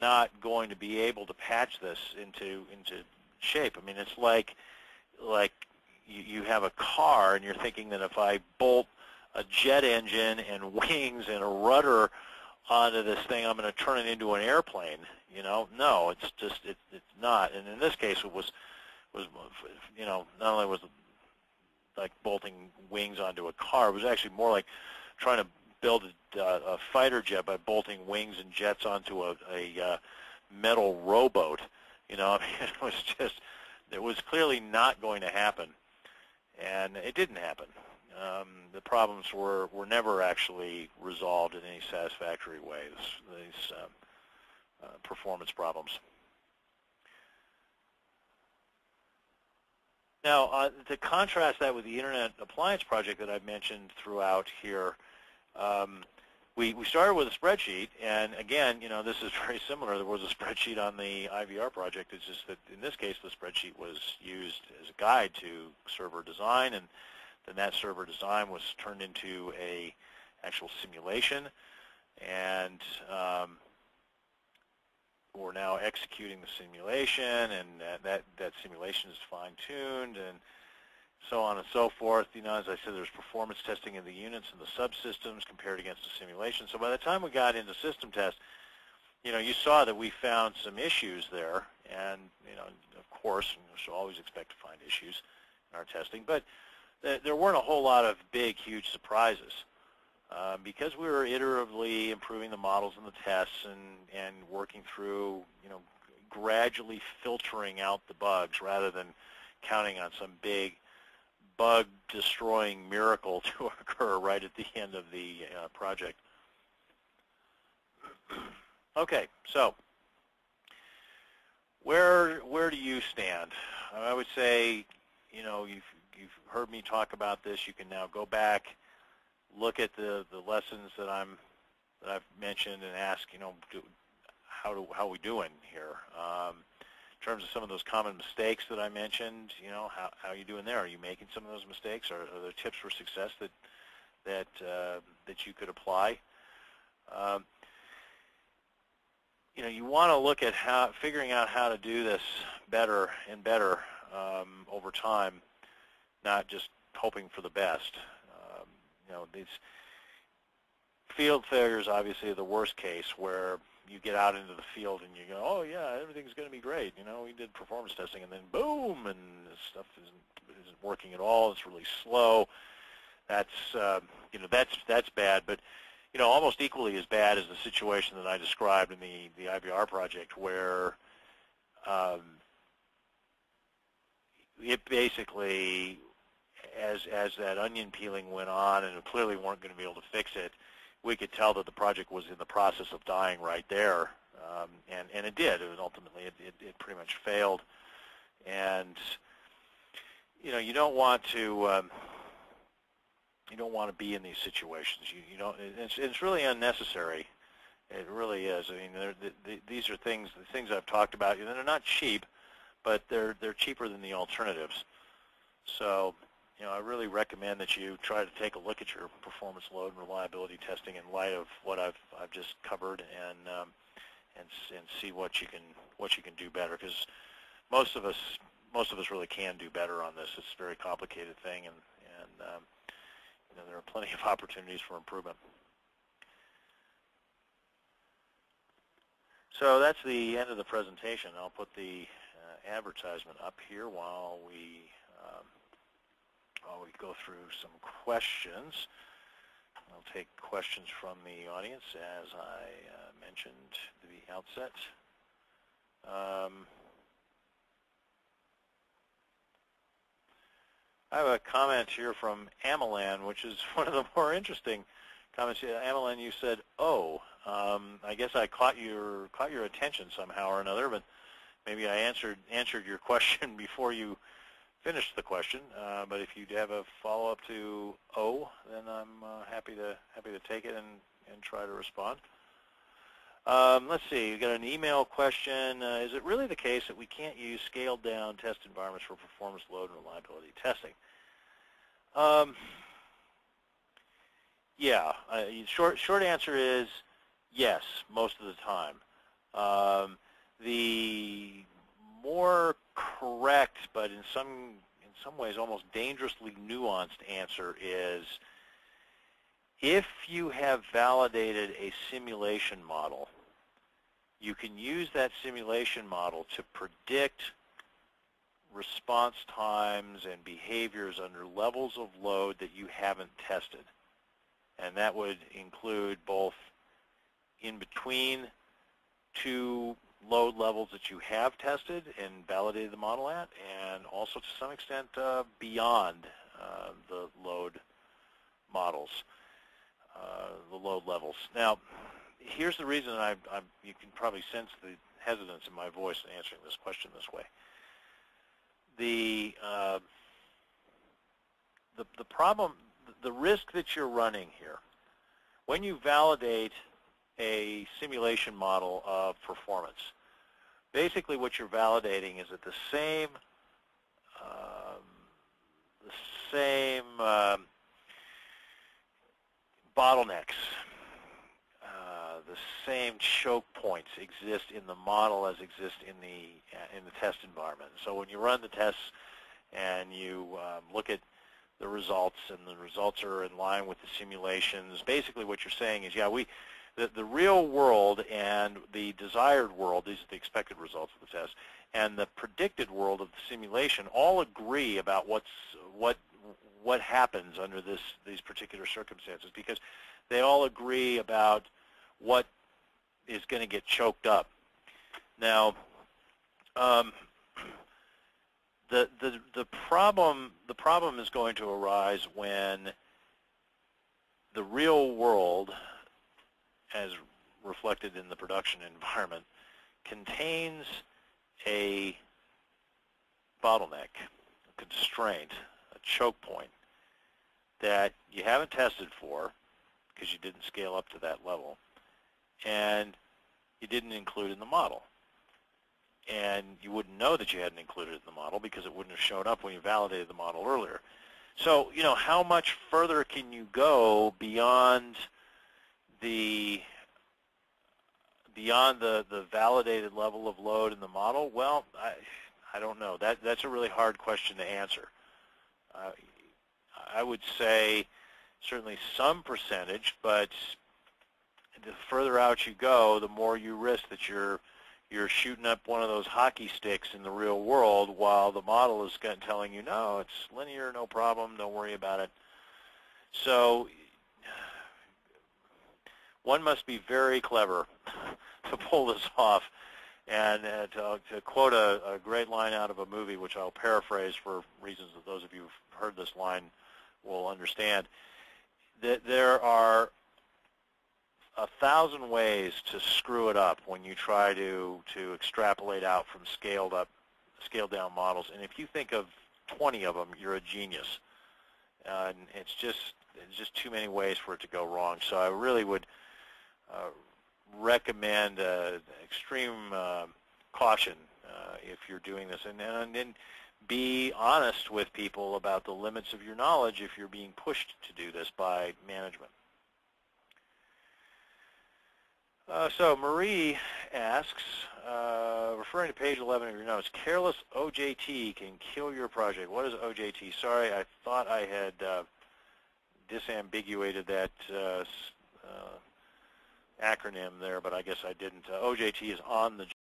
not going to be able to patch this into shape. I mean, it's like you have a car and you're thinking that if I bolt a jet engine and wings and a rudder onto this thing, I'm going to turn it into an airplane. You know, no, it's just it's not. And in this case, it was you know, not only was it like bolting wings onto a car, it was actually more like trying to build a fighter jet by bolting wings and jets onto a metal rowboat. You know, I mean, it was clearly not going to happen, and it didn't happen. The problems were never actually resolved in any satisfactory way, these performance problems. Now, to contrast that with the Internet Appliance Project that I've mentioned throughout here, we started with a spreadsheet, and again, you know, this is very similar. There was a spreadsheet on the IVR project. It's just that in this case, the spreadsheet was used as a guide to server design, and then that server design was turned into a actual simulation, and we're now executing the simulation, and that simulation is fine-tuned, and so on and so forth. You know, as I said, there's performance testing of the units and the subsystems compared against the simulation. So by the time we got into system test, you know, you saw that we found some issues there, and you know, of course, you should always expect to find issues in our testing, but there weren't a whole lot of big, huge surprises. Because we were iteratively improving the models and the tests and working through, you know, gradually filtering out the bugs rather than counting on some big bug-destroying miracle to occur right at the end of the project. Okay, so where do you stand? I would say, you know, you've heard me talk about this. You can now go back, look at the lessons that I've mentioned, and ask, you know, how are we doing here? In terms of some of those common mistakes that I mentioned, you know, how are you doing there? Are you making some of those mistakes? Are there tips for success that you could apply? You know, you want to look at figuring out how to do this better and better over time, not just hoping for the best. You know, these field failures obviously are the worst case, where you get out into the field and you go, oh yeah, everything's going to be great. You know, we did performance testing, and then boom, and this stuff isn't working at all. It's really slow. That's you know, that's bad. But you know, almost equally as bad as the situation that I described in the IVR project, where it basically, as that onion peeling went on, and clearly weren't going to be able to fix it, we could tell that the project was in the process of dying right there, and it did. Ultimately, it pretty much failed. And you know, you don't want to be in these situations. You don't. It's really unnecessary. It really is. I mean, these are the things I've talked about. They're not cheap, but they're cheaper than the alternatives. So, you know, I really recommend that you try to take a look at your performance, load, and reliability testing in light of what I've just covered, and see what you can do better. Because most of us really can do better on this. It's a very complicated thing, and you know, there are plenty of opportunities for improvement. So that's the end of the presentation. I'll put the advertisement up here while we go through some questions. I'll take questions from the audience, as I mentioned at the outset. I have a comment here from Amalan, which is one of the more interesting comments. Amalan, you said, "Oh." I guess I caught your attention somehow or another, but maybe I answered your question before you finished the question. But if you have a follow-up to "Oh," then I'm happy to take it and try to respond. Let's see. We got an email question. Is it really the case that we can't use scaled-down test environments for performance, load, and reliability testing? Yeah. Short answer is yes, most of the time. The more correct, but in some ways almost dangerously nuanced answer is, if you have validated a simulation model, you can use that simulation model to predict response times and behaviors under levels of load that you haven't tested. And that would include both in between two load levels that you have tested and validated the model at, and also to some extent beyond the load models, the load levels. Now, here's the reason you can probably sense the hesitance in my voice in answering this question this way. The problem, the risk that you're running here, when you validate a simulation model of performance, basically what you're validating is that the same bottlenecks, the same choke points exist in the model as exist in the test environment. So when you run the tests and you look at the results, and the results are in line with the simulations, basically what you're saying is, yeah, the real world and the desired world, these are the expected results of the test, and the predicted world of the simulation all agree about what happens under these particular circumstances, because they all agree about what is going to get choked up. Now, the problem is going to arise when the real world, as reflected in the production environment, contains a bottleneck, a constraint, a choke point that you haven't tested for because you didn't scale up to that level, and you didn't include in the model. And you wouldn't know that you hadn't included it in the model because it wouldn't have shown up when you validated the model earlier. So, how much further can you go beyond the validated level of load in the model? Well, I don't know. That's a really hard question to answer. I would say certainly some percentage, but the further out you go, the more you risk that you're shooting up one of those hockey sticks in the real world, while the model is telling you, no, it's linear, no problem, don't worry about it. So one must be very clever to pull this off. And to quote a great line out of a movie, which I'll paraphrase for reasons that those of you who've heard this line will understand, that there are 1,000 ways to screw it up when you try to extrapolate out from scaled down models. And if you think of 20 of them, you're a genius. And it's just too many ways for it to go wrong. So I really would recommend extreme caution if you're doing this, and then be honest with people about the limits of your knowledge if you're being pushed to do this by management. So Marie asks, referring to page 11 of your notes, careless OJT can kill your project. What is OJT? Sorry, I thought I had disambiguated that acronym there, but I guess I didn't. OJT is on the